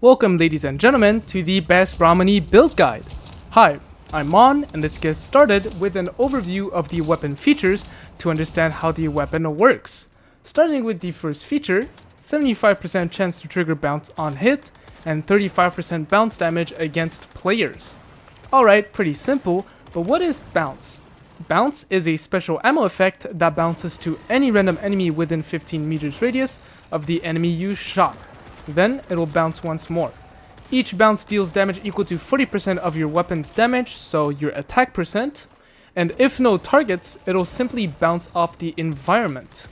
Welcome ladies and gentlemen to the best Brahminy build guide. Hi, I'm Mon and let's get started with an overview of the weapon features to understand how the weapon works. Starting with the first feature, 75% chance to trigger bounce on hit and 35% bounce damage against players. Alright, pretty simple, but what is bounce? Bounce is a special ammo effect that bounces to any random enemy within 15 meters radius of the enemy you shot. Then it will bounce once more. Each bounce deals damage equal to 40% of your weapon's damage, so your attack percent, and if no targets, it'll simply bounce off the environment.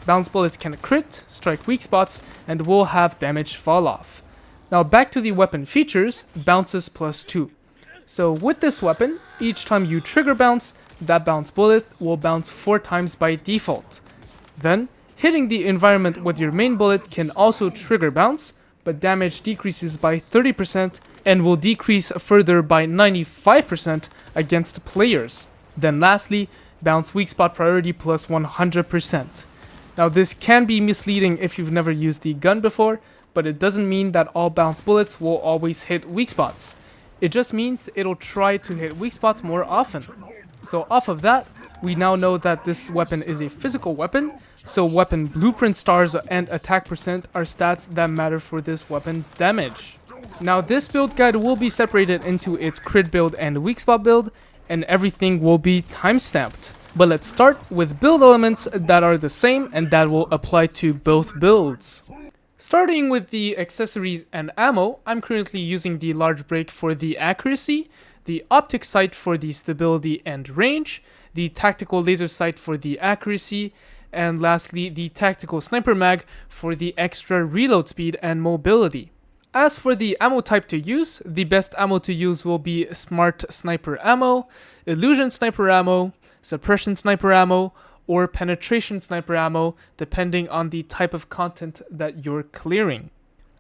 Bounce bullets can crit, strike weak spots, and will have damage fall off. Now back to the weapon features, bounces plus 2. So with this weapon, each time you trigger bounce, that bounce bullet will bounce 4 times by default. Then, hitting the environment with your main bullet can also trigger bounce, but damage decreases by 30% and will decrease further by 95% against players. Then lastly, bounce weak spot priority plus 100%. Now this can be misleading if you've never used the gun before, but it doesn't mean that all bounce bullets will always hit weak spots. It just means it'll try to hit weak spots more often. So off of that, we now know that this weapon is a physical weapon, so weapon blueprint stars and attack percent are stats that matter for this weapon's damage. Now this build guide will be separated into its crit build and weak spot build, and everything will be timestamped. But let's start with build elements that are the same and that will apply to both builds. Starting with the accessories and ammo, I'm currently using the large break for the accuracy, the optic sight for the stability and range, the tactical laser sight for the accuracy, and lastly the tactical sniper mag for the extra reload speed and mobility. As for the ammo type to use, the best ammo to use will be smart sniper ammo, illusion sniper ammo, suppression sniper ammo, or penetration sniper ammo, depending on the type of content that you're clearing.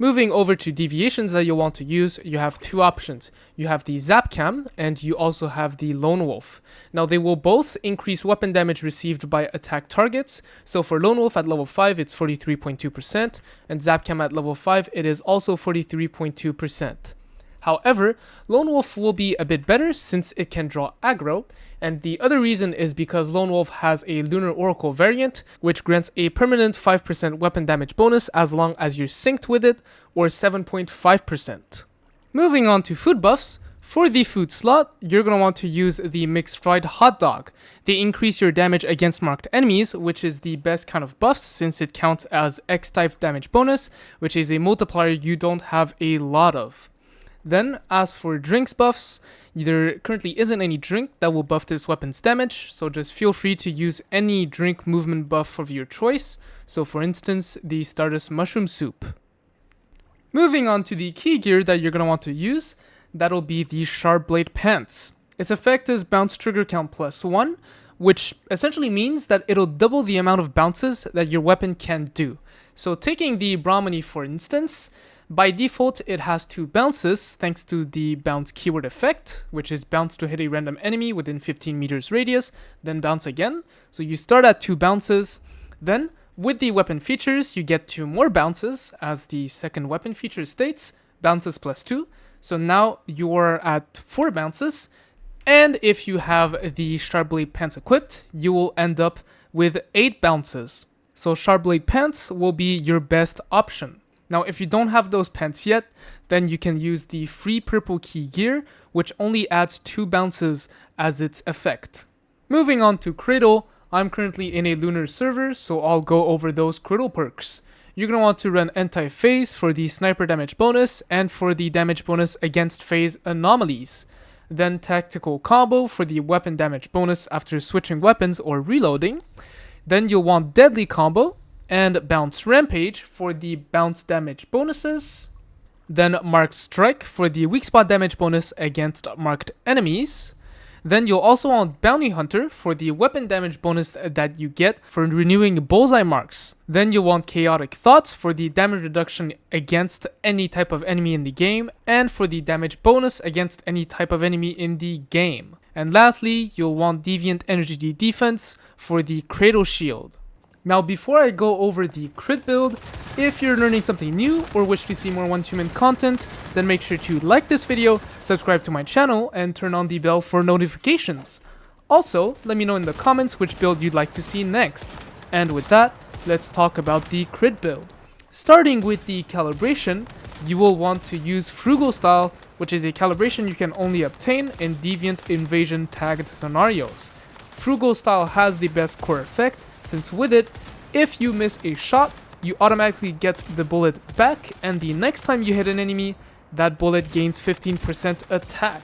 Moving over to deviations that you'll want to use, you have two options. You have the Zap Cam, and you also have the Lone Wolf. Now they will both increase weapon damage received by attack targets. So for Lone Wolf at level 5, it's 43.2%, and Zap Cam at level 5, it is also 43.2%. However, Lone Wolf will be a bit better since it can draw aggro, and the other reason is because Lone Wolf has a Lunar Oracle variant, which grants a permanent 5% weapon damage bonus as long as you're synced with it, or 7.5%. Moving on to food buffs, for the food slot, you're going to want to use the Mixed Fried Hot Dog. They increase your damage against marked enemies, which is the best kind of buffs since it counts as X-type damage bonus, which is a multiplier you don't have a lot of. Then, as for drinks buffs, there currently isn't any drink that will buff this weapon's damage, so just feel free to use any drink movement buff of your choice, so for instance, the Stardust Mushroom Soup. Moving on to the key gear that you're going to want to use, that'll be the Sharp Blade Pants. Its effect is bounce trigger count plus 1, which essentially means that it'll double the amount of bounces that your weapon can do. So taking the Brahminy for instance, by default, it has 2 bounces thanks to the bounce keyword effect, which is bounce to hit a random enemy within 15 meters radius, then bounce again. So you start at 2 bounces. Then, with the weapon features, you get 2 more bounces, as the second weapon feature states, bounces plus 2. So now you are at 4 bounces. And if you have the Sharp Blade Pants equipped, you will end up with 8 bounces. So Sharp Blade Pants will be your best option. Now, if you don't have those pants yet, then you can use the free purple key gear, which only adds 2 bounces as its effect. Moving on to Cradle, I'm currently in a lunar server, so I'll go over those Cradle perks. You're going to want to run Anti-Phase for the sniper damage bonus and for the damage bonus against phase anomalies. Then Tactical Combo for the weapon damage bonus after switching weapons or reloading. Then you'll want Deadly Combo and Bounce Rampage for the bounce damage bonuses. Then Marked Strike for the weak spot damage bonus against marked enemies. Then you'll also want Bounty Hunter for the weapon damage bonus that you get for renewing bullseye marks. Then you'll want Chaotic Thoughts for the damage reduction against any type of enemy in the game, and for the damage bonus against any type of enemy in the game. And lastly, you'll want Deviant Energy Defense for the Cradle Shield. Now before I go over the crit build, if you're learning something new or wish to see more Once Human content, then make sure to like this video, subscribe to my channel, and turn on the bell for notifications. Also, let me know in the comments which build you'd like to see next. And with that, let's talk about the crit build. Starting with the calibration, you will want to use Frugal Style, which is a calibration you can only obtain in Deviant Invasion tagged scenarios. Frugal Style has the best core effect, since with it, if you miss a shot, you automatically get the bullet back, and the next time you hit an enemy, that bullet gains 15% attack.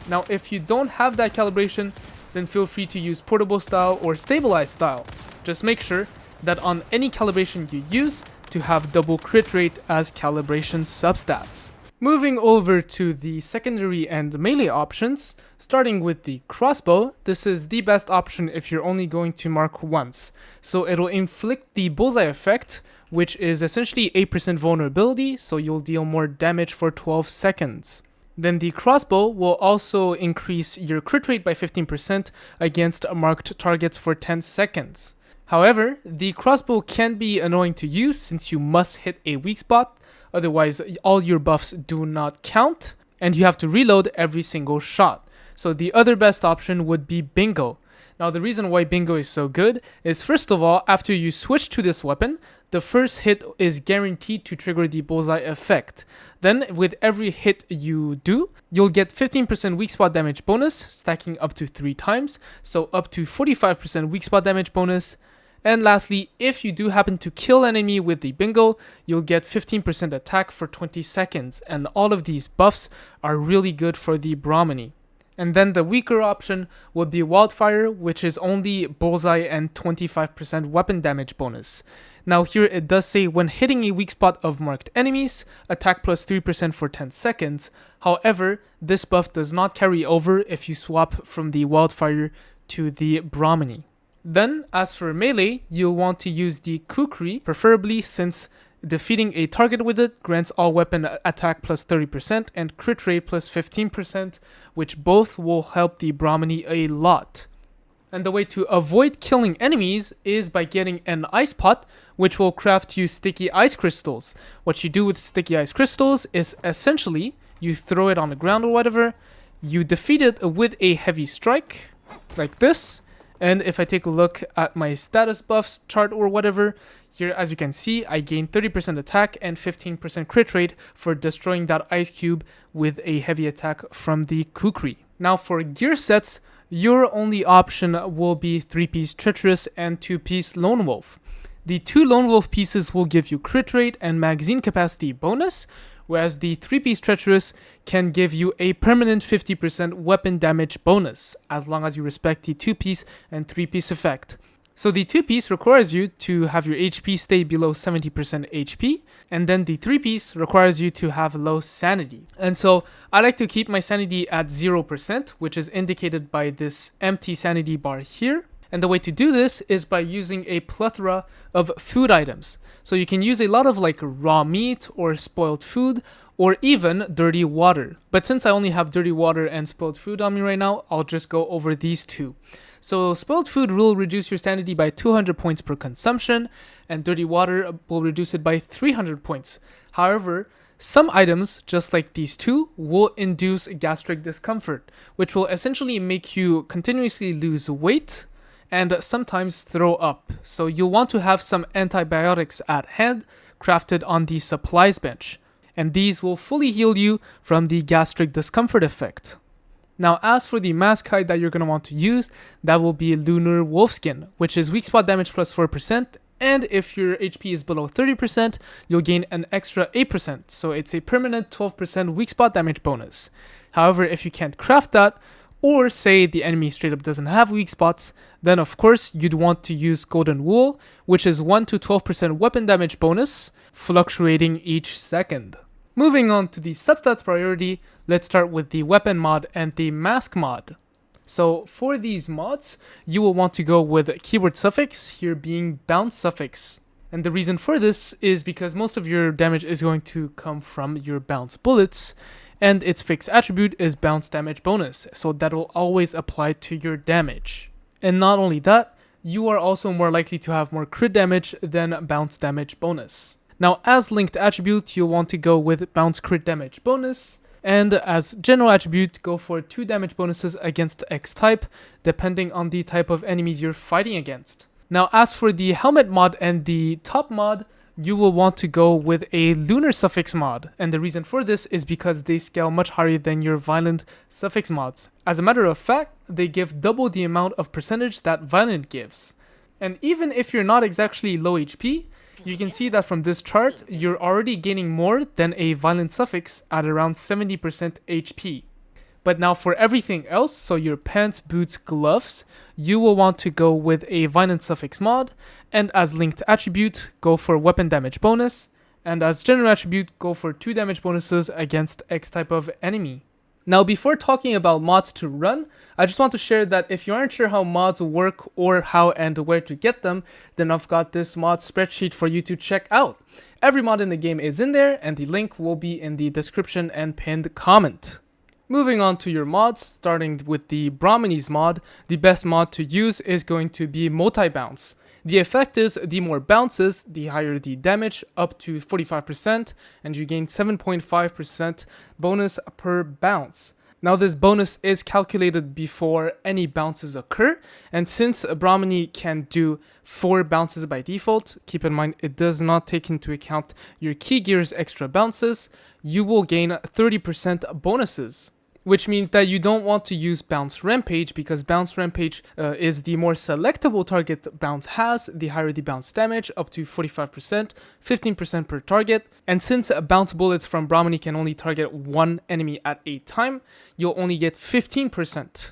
Now if you don't have that calibration, then feel free to use Portable Style or Stabilized Style. Just make sure that on any calibration you use, to have double crit rate as calibration substats. Moving over to the secondary and melee options, starting with the crossbow, this is the best option if you're only going to mark once. So it'll inflict the bullseye effect, which is essentially 8% vulnerability, so you'll deal more damage for 12 seconds. Then the crossbow will also increase your crit rate by 15% against marked targets for 10 seconds. However, the crossbow can be annoying to use since you must hit a weak spot, otherwise all your buffs do not count, and you have to reload every single shot. So the other best option would be Bingo. Now the reason why Bingo is so good is, first of all, after you switch to this weapon, the first hit is guaranteed to trigger the bullseye effect. Then with every hit you do, you'll get 15% weak spot damage bonus, stacking up to 3 times, so up to 45% weak spot damage bonus. And lastly, if you do happen to kill an enemy with the Bingo, you'll get 15% attack for 20 seconds, and all of these buffs are really good for the Brahminy. And then the weaker option would be Wildfire, which is only bullseye and 25% weapon damage bonus. Now here it does say when hitting a weak spot of marked enemies, attack plus 3% for 10 seconds. However, this buff does not carry over if you swap from the Wildfire to the Brahminy. Then, as for melee, you'll want to use the Kukri, preferably since defeating a target with it grants all weapon attack plus 30% and crit rate plus 15%, which both will help the Brahminy a lot. And the way to avoid killing enemies is by getting an ice pot, which will craft you sticky ice crystals. What you do with sticky ice crystals is essentially you throw it on the ground or whatever, you defeat it with a heavy strike, like this. And if I take a look at my status buffs chart or whatever, here as you can see, I gain 30% attack and 15% crit rate for destroying that ice cube with a heavy attack from the Kukri. Now for gear sets, your only option will be 3-piece Treacherous and 2-piece Lone Wolf. The 2 Lone Wolf pieces will give you crit rate and magazine capacity bonus, whereas the 3-piece Treacherous can give you a permanent 50% weapon damage bonus, as long as you respect the 2-piece and 3-piece effect. So the 2-piece requires you to have your HP stay below 70% HP, and then the 3-piece requires you to have low sanity. And so I like to keep my sanity at 0%, which is indicated by this empty sanity bar here. And the way to do this is by using a plethora of food items. So you can use a lot of like raw meat or spoiled food or even dirty water. But since I only have dirty water and spoiled food on me right now, I'll just go over these two. So spoiled food will reduce your sanity by 200 points per consumption, and dirty water will reduce it by 300 points. However, some items, just like these two, will induce gastric discomfort, which will essentially make you continuously lose weight and sometimes throw up. So you'll want to have some antibiotics at hand, crafted on the supplies bench, and these will fully heal you from the gastric discomfort effect. Now as for the mask hide that you're going to want to use, that will be Lunar Wolfskin, which is weak spot damage plus 4%, and if your HP is below 30%, you'll gain an extra 8%, so it's a permanent 12% weak spot damage bonus. However, if you can't craft that, or say the enemy straight up doesn't have weak spots, then of course you'd want to use Golden Wool, which is 1 to 12% weapon damage bonus, fluctuating each second. Moving on to the substats priority, let's start with the weapon mod and the mask mod. So for these mods, you will want to go with keyword suffix, here being bounce suffix. And the reason for this is because most of your damage is going to come from your bounce bullets, and its fixed attribute is bounce damage bonus, so that will always apply to your damage. And not only that, you are also more likely to have more crit damage than bounce damage bonus. Now, as linked attribute, you'll want to go with bounce crit damage bonus, and as general attribute, go for 2 damage bonuses against X type, depending on the type of enemies you're fighting against. Now, as for the helmet mod and the top mod, you will want to go with a lunar suffix mod, and the reason for this is because they scale much higher than your violent suffix mods. As a matter of fact, they give double the amount of percentage that violent gives. And even if you're not exactly low HP, you can see that from this chart, you're already gaining more than a violent suffix at around 70% HP. But now for everything else, so your pants, boots, gloves, you will want to go with a violent suffix mod, and as linked attribute, go for weapon damage bonus, and as general attribute, go for 2 damage bonuses against X type of enemy. Now, before talking about mods to run, I just want to share that if you aren't sure how mods work or how and where to get them, then I've got this mod spreadsheet for you to check out. Every mod in the game is in there, and the link will be in the description and pinned comment. Moving on to your mods, starting with the Brahminy's mod, the best mod to use is going to be multi-bounce. The effect is the more bounces, the higher the damage, up to 45%, and you gain 7.5% bonus per bounce. Now this bonus is calculated before any bounces occur, and since Brahminy can do 4 bounces by default, keep in mind it does not take into account your key gear's extra bounces, you will gain 30% bonuses. Which means that you don't want to use Bounce Rampage, because Bounce Rampage is the more selectable target Bounce has, the higher the bounce damage, up to 45%, 15% per target. And since Bounce Bullets from Brahminy can only target one enemy at a time, you'll only get 15%.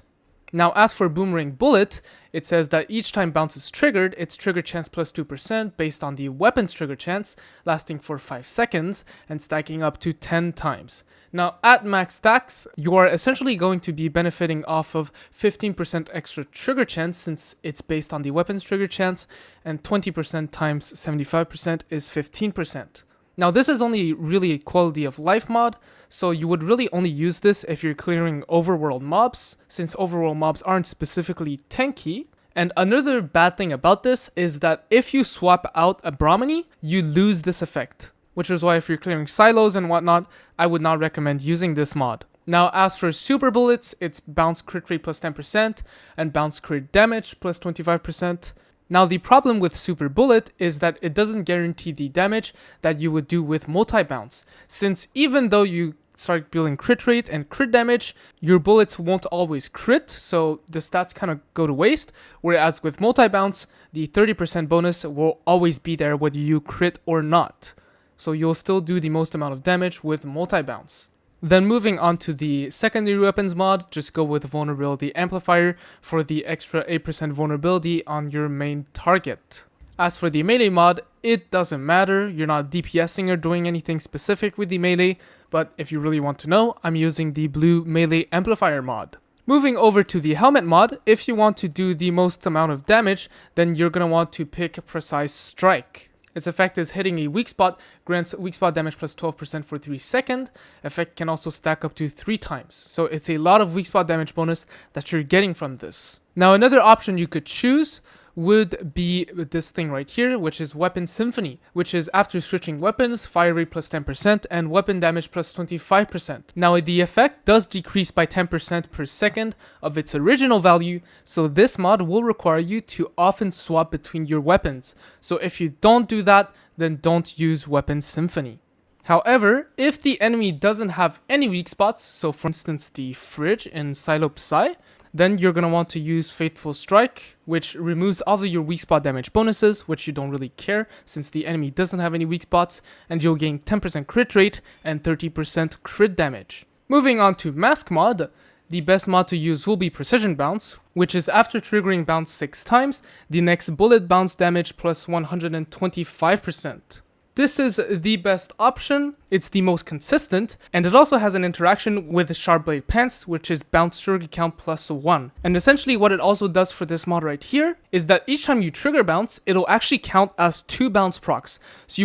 Now, as for Boomerang Bullet, it says that each time bounce is triggered, its trigger chance plus 2% based on the weapon's trigger chance, lasting for 5 seconds and stacking up to 10 times. Now, at max stacks, you are essentially going to be benefiting off of 15% extra trigger chance since it's based on the weapon's trigger chance, and 20% times 75% is 15%. Now, this is only really a quality of life mod, so you would really only use this if you're clearing overworld mobs, since overworld mobs aren't specifically tanky. And another bad thing about this is that if you swap out a Brahminy, you lose this effect, which is why if you're clearing silos and whatnot, I would not recommend using this mod. Now, as for super bullets, it's bounce crit rate plus 10% and bounce crit damage plus 25%. Now, the problem with Super Bullet is that it doesn't guarantee the damage that you would do with multi-bounce, since even though you start building crit rate and crit damage, your bullets won't always crit, so the stats kind of go to waste, whereas with multi-bounce, the 30% bonus will always be there whether you crit or not. So you'll still do the most amount of damage with multi-bounce. Then moving on to the secondary weapons mod, just go with Vulnerability Amplifier for the extra 8% vulnerability on your main target. As for the melee mod, it doesn't matter, you're not DPSing or doing anything specific with the melee, but if you really want to know, I'm using the blue melee amplifier mod. Moving over to the helmet mod, if you want to do the most amount of damage, then you're going to want to pick Precise Strike. Its effect is hitting a weak spot, grants weak spot damage plus 12% for 3 seconds. Effect can also stack up to 3 times. So it's a lot of weak spot damage bonus that you're getting from this. Now, another option you could choose would be this thing right here, which is Weapon Symphony, which is after switching weapons, fire rate plus 10% and weapon damage plus 25%. Now, the effect does decrease by 10% per second of its original value, so this mod will require you to often swap between your weapons. So if you don't do that, then don't use Weapon Symphony. However, if the enemy doesn't have any weak spots, so for instance the fridge in Silo Psy, then you're going to want to use Fateful Strike, which removes all of your weak spot damage bonuses, which you don't really care since the enemy doesn't have any weak spots, and you'll gain 10% crit rate and 30% crit damage. Moving on to Mask mod, the best mod to use will be Precision Bounce, which is after triggering bounce 6 times, the next bullet bounce damage plus 125%. This is the best option, it's the most consistent, and it also has an interaction with the Sharp Blade Pants, which is bounce trigger count plus 1. And essentially what it also does for this mod right here is that each time you trigger bounce, it'll actually count as 2 bounce procs. So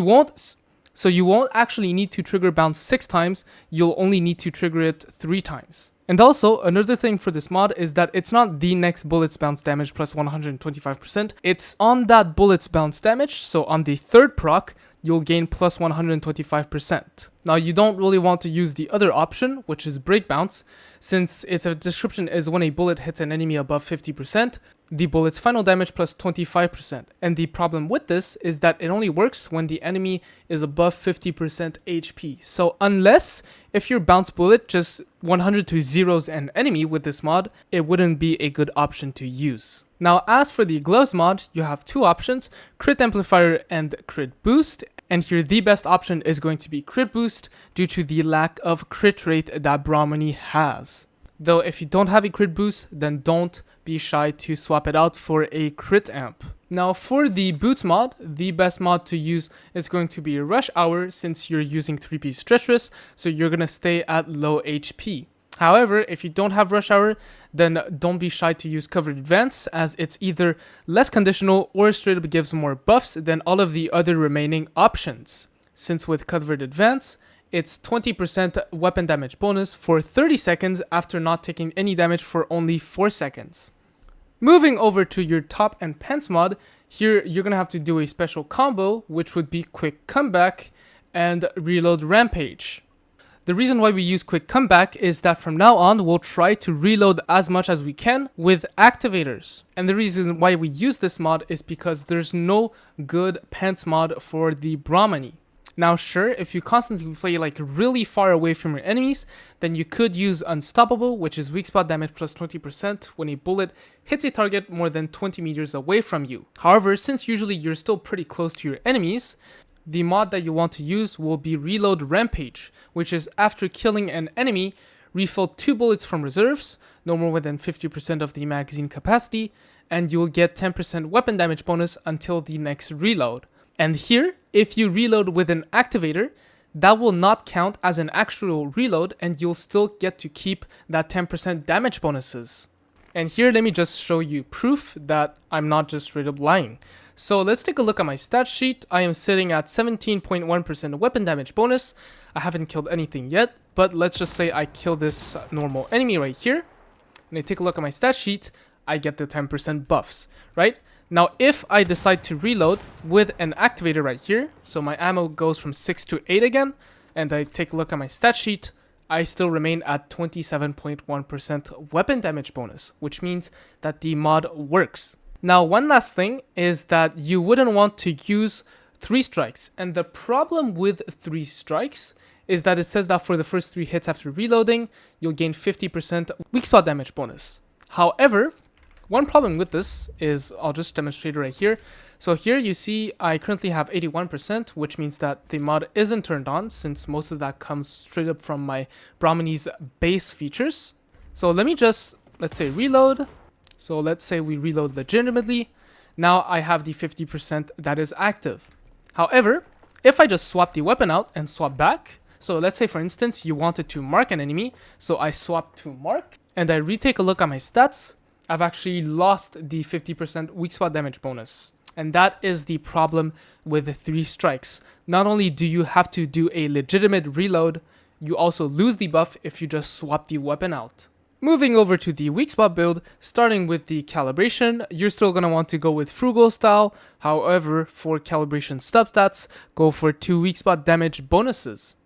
So you won't actually need to trigger bounce 6 times, you'll only need to trigger it 3 times. And also, another thing for this mod is that it's not the next bullet's bounce damage plus 125%, it's on that bullet's bounce damage, so on the third proc, you'll gain plus 125%. Now you don't really want to use the other option, which is break bounce, since its description is when a bullet hits an enemy above 50%, the bullet's final damage plus 25%. And the problem with this is that it only works when the enemy is above 50% HP. So unless if your bounce bullet just 100 to zeros an enemy with this mod, it wouldn't be a good option to use. Now as for the gloves mod, you have two options, crit amplifier and crit boost. And here the best option is going to be crit boost due to the lack of crit rate that Brahminy has. Though if you don't have a crit boost, then don't be shy to swap it out for a crit amp. Now for the boots mod, the best mod to use is going to be rush hour since you're using 3-piece treacherous, so you're going to stay at low HP. However, if you don't have rush hour, then don't be shy to use covered advance, as it's either less conditional or straight up gives more buffs than all of the other remaining options. Since with covered advance, it's 20% weapon damage bonus for 30 seconds after not taking any damage for only 4 seconds. Moving over to your top and pants mod, here you're going to have to do a special combo, which would be quick comeback and reload rampage. The reason why we use quick comeback is that from now on, we'll try to reload as much as we can with activators. And the reason why we use this mod is because there's no good pants mod for the Brahminy. Now sure, if you constantly play like really far away from your enemies, then you could use Unstoppable, which is weak spot damage plus 20% when a bullet hits a target more than 20 meters away from you. However, since usually you're still pretty close to your enemies, the mod that you want to use will be Reload Rampage, which is after killing an enemy, refill 2 bullets from reserves, no more than 50% of the magazine capacity, and you will get 10% weapon damage bonus until the next reload. And here, if you reload with an activator, that will not count as an actual reload and you'll still get to keep that 10% damage bonuses. And here, let me just show you proof that I'm not just straight up lying. So let's take a look at my stat sheet. I am sitting at 17.1% weapon damage bonus. I haven't killed anything yet, but let's just say I kill this normal enemy right here. And I take a look at my stat sheet, I get the 10% buffs, right? Now, if I decide to reload with an activator right here, so my ammo goes from 6 to 8 again, and I take a look at my stat sheet, I still remain at 27.1% weapon damage bonus, which means that the mod works. Now, one last thing is that you wouldn't want to use 3 strikes, and the problem with 3 strikes is that it says that for the first 3 hits after reloading, you'll gain 50% weak spot damage bonus. However, one problem with this is, I'll just demonstrate it right here. So here you see I currently have 81%, which means that the mod isn't turned on since most of that comes straight up from my Brahminy's base features. So let me just, let's say reload. So let's say we reload legitimately. Now I have the 50% that is active. However, if I just swap the weapon out and swap back, so let's say for instance you wanted to mark an enemy, so I swap to mark and I retake a look at my stats, I've actually lost the 50% weak spot damage bonus. And that is the problem with the 3 strikes. Not only do you have to do a legitimate reload, you also lose the buff if you just swap the weapon out. Moving over to the weak spot build, starting with the calibration, you're still going to want to go with frugal style. However, for calibration substats, go for 2 weak spot damage bonuses.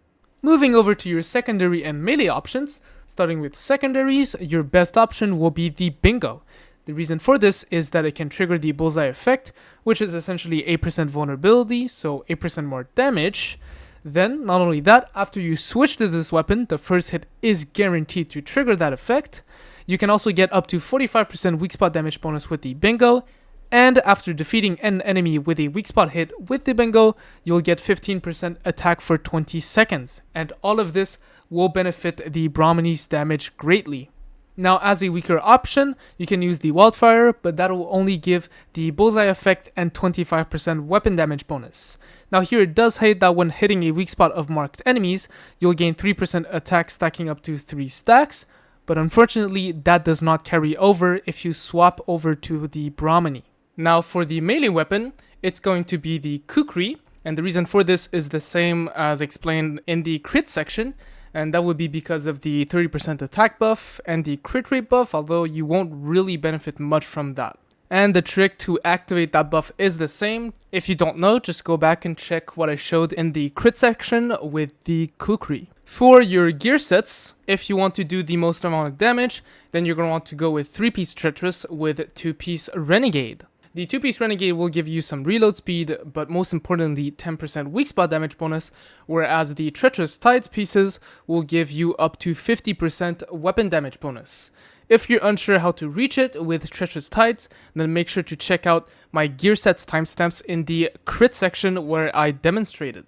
Moving over to your secondary and melee options, starting with secondaries, your best option will be the bingo. The reason for this is that it can trigger the bullseye effect, which is essentially 8% vulnerability, so 8% more damage. Then, not only that, after you switch to this weapon, the first hit is guaranteed to trigger that effect. You can also get up to 45% weak spot damage bonus with the bingo, and after defeating an enemy with a weak spot hit with the bingo, you'll get 15% attack for 20 seconds, and all of this will benefit the Brahminy's damage greatly. Now, as a weaker option, you can use the wildfire, but that will only give the bullseye effect and 25% weapon damage bonus. Now here it does hate that when hitting a weak spot of marked enemies, you'll gain 3% attack stacking up to 3 stacks, but unfortunately that does not carry over if you swap over to the Brahminy. Now for the melee weapon, it's going to be the kukri, And the reason for this is the same as explained in the crit section, and that would be because of the 30% attack buff and the crit rate buff, although you won't really benefit much from that. And the trick to activate that buff is the same. If you don't know, just go back and check what I showed in the crit section with the kukri. For your gear sets, if you want to do the most amount of damage, then you're going to want to go with 3-piece Treacherous with 2-piece Renegade. The 2-piece Renegade will give you some reload speed, but most importantly 10% weak spot damage bonus, whereas the Treacherous Tides pieces will give you up to 50% weapon damage bonus. If you're unsure how to reach it with Treacherous Tides, then make sure to check out my gear sets timestamps in the crit section where I demonstrated.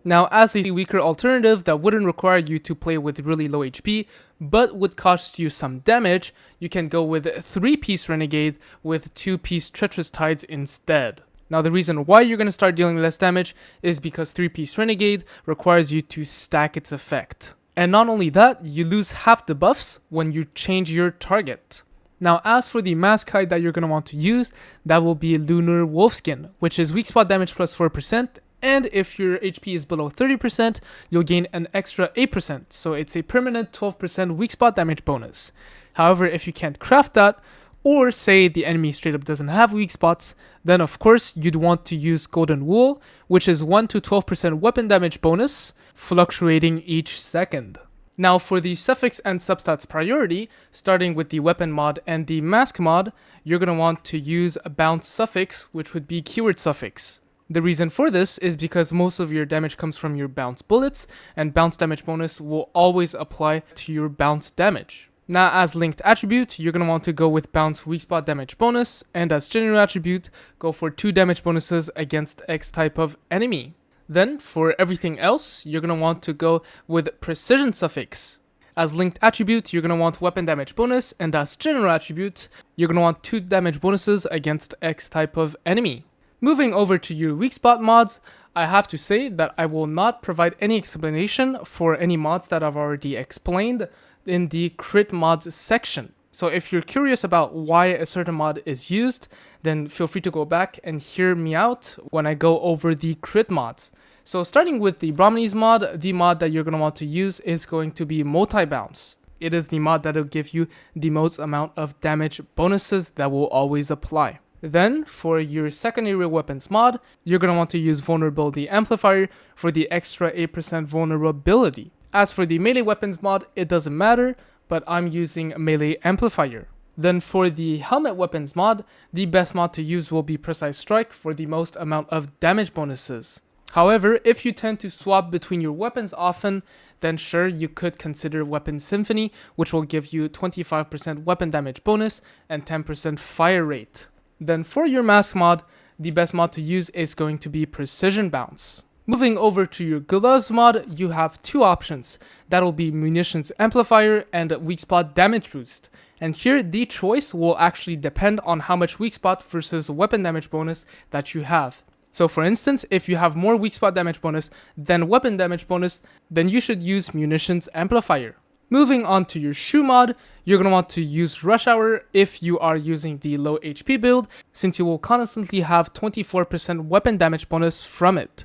Now, as a weaker alternative that wouldn't require you to play with really low HP, but would cost you some damage, you can go with 3-piece Renegade with 2-piece Treacherous Tides instead. Now, the reason why you're going to start dealing less damage is because 3-piece Renegade requires you to stack its effect. And not only that, you lose half the buffs when you change your target. Now, as for the mask hide that you're going to want to use, that will be Lunar Wolfskin, which is weak spot damage plus 4%, and if your HP is below 30%, you'll gain an extra 8%, so it's a permanent 12% weak spot damage bonus. However, if you can't craft that, or say the enemy straight up doesn't have weak spots, then of course you'd want to use Golden Wool, which is 1 to 12% weapon damage bonus, fluctuating each second. Now for the Suffix and Substats priority, starting with the Weapon mod and the Mask mod, you're going to want to use a Bounce Suffix, which would be Keyword Suffix. The reason for this is because most of your damage comes from your bounce bullets, and bounce damage bonus will always apply to your bounce damage. Now, as linked attribute, you're going to want to go with bounce weak spot damage bonus, and as general attribute, go for 2 damage bonuses against X type of enemy. Then, for everything else, you're going to want to go with precision suffix. As linked attribute, you're going to want weapon damage bonus, and as general attribute, you're going to want 2 damage bonuses against X type of enemy. Moving over to your Weakspot mods, I have to say that I will not provide any explanation for any mods that I've already explained in the crit mods section. So if you're curious about why a certain mod is used, then feel free to go back and hear me out when I go over the crit mods. So starting with the Brahmany's mod, the mod that you're going to want to use is going to be Multi-Bounce. It is the mod that will give you the most amount of damage bonuses that will always apply. Then, for your secondary weapons mod, you're going to want to use Vulnerability Amplifier for the extra 8% vulnerability. As for the melee weapons mod, it doesn't matter, but I'm using Melee Amplifier. Then for the helmet weapons mod, the best mod to use will be Precise Strike for the most amount of damage bonuses. However, if you tend to swap between your weapons often, then sure, you could consider Weapon Symphony, which will give you 25% weapon damage bonus and 10% fire rate. Then for your mask mod, the best mod to use is going to be Precision Bounce. Moving over to your gloves mod, you have 2 options. That'll be Munitions Amplifier and Weak Spot Damage Boost. And here the choice will actually depend on how much weak spot versus weapon damage bonus that you have. So for instance, if you have more weak spot damage bonus than weapon damage bonus, then you should use Munitions Amplifier. Moving on to your shoe mod, you're going to want to use Rush Hour if you are using the low HP build, since you will constantly have 24% weapon damage bonus from it.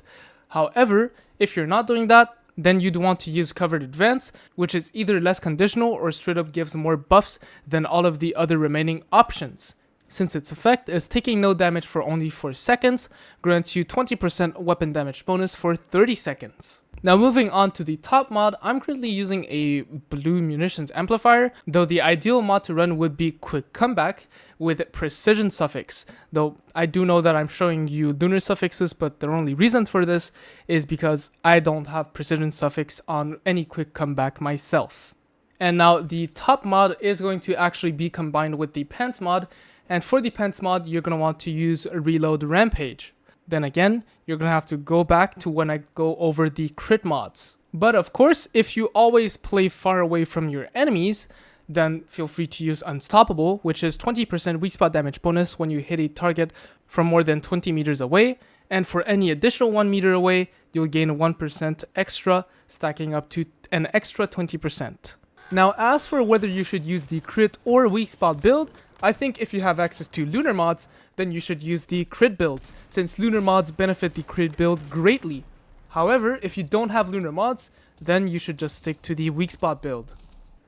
However, if you're not doing that, then you'd want to use Covered Advance, which is either less conditional or straight up gives more buffs than all of the other remaining options. Since its effect is taking no damage for only 4 seconds, grants you 20% weapon damage bonus for 30 seconds. Now moving on to the top mod, I'm currently using a blue munitions amplifier, though the ideal mod to run would be Quick Comeback with Precision Suffix. Though I do know that I'm showing you lunar suffixes, but the only reason for this is because I don't have Precision Suffix on any Quick Comeback myself. And now the top mod is going to actually be combined with the pants mod, and for the pants mod, you're going to want to use Reload Rampage. Then again, you're going to have to go back to when I go over the crit mods. But of course, if you always play far away from your enemies, then feel free to use Unstoppable, which is 20% weak spot damage bonus when you hit a target from more than 20 meters away. And for any additional 1 meter away, you'll gain 1% extra, stacking up to an extra 20%. Now, as for whether you should use the crit or weak spot build, I think if you have access to lunar mods, then you should use the crit builds, since lunar mods benefit the crit build greatly. However, if you don't have lunar mods, then you should just stick to the weak spot build.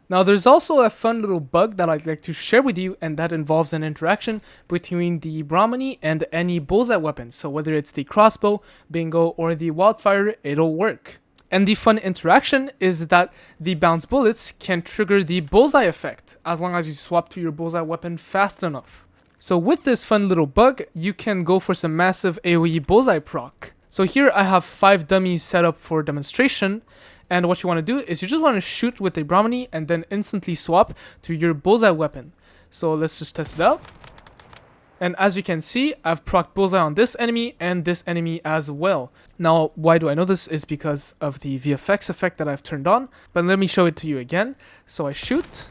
Now, there's also a fun little bug that I'd like to share with you, and that involves an interaction between the Brahminy and any bullseye weapon. So whether it's the crossbow, bingo, or the wildfire, it'll work. And the fun interaction is that the bounce bullets can trigger the bullseye effect, as long as you swap to your bullseye weapon fast enough. So with this fun little bug, you can go for some massive AoE bullseye proc. So here I have 5 dummies set up for demonstration. And what you want to do is you just want to shoot with the Brahminy and then instantly swap to your bullseye weapon. So let's just test it out. And as you can see, I've procced bullseye on this enemy and this enemy as well. Now, why do I know this? Is because of the VFX effect that I've turned on. But let me show it to you again. So I shoot.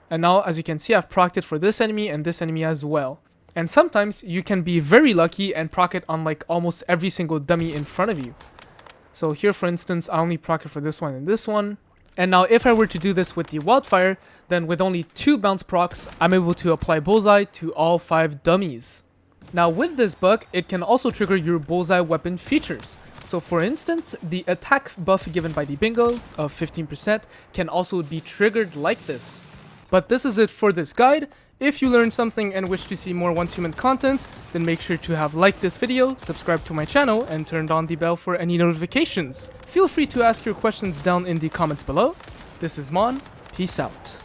And now, as you can see, I've procced it for this enemy and this enemy as well. And sometimes you can be very lucky and proc it on like almost every single dummy in front of you. So here, for instance, I only proc it for this one and this one. And now if I were to do this with the wildfire, then with only 2 bounce procs, I'm able to apply bullseye to all 5 dummies. Now with this bug, it can also trigger your bullseye weapon features. So for instance, the attack buff given by the bingo of 15% can also be triggered like this. But this is it for this guide. If you learned something and wish to see more Once Human content, then make sure to have liked this video, subscribed to my channel, and turned on the bell for any notifications. Feel free to ask your questions down in the comments below. This is Mon, peace out.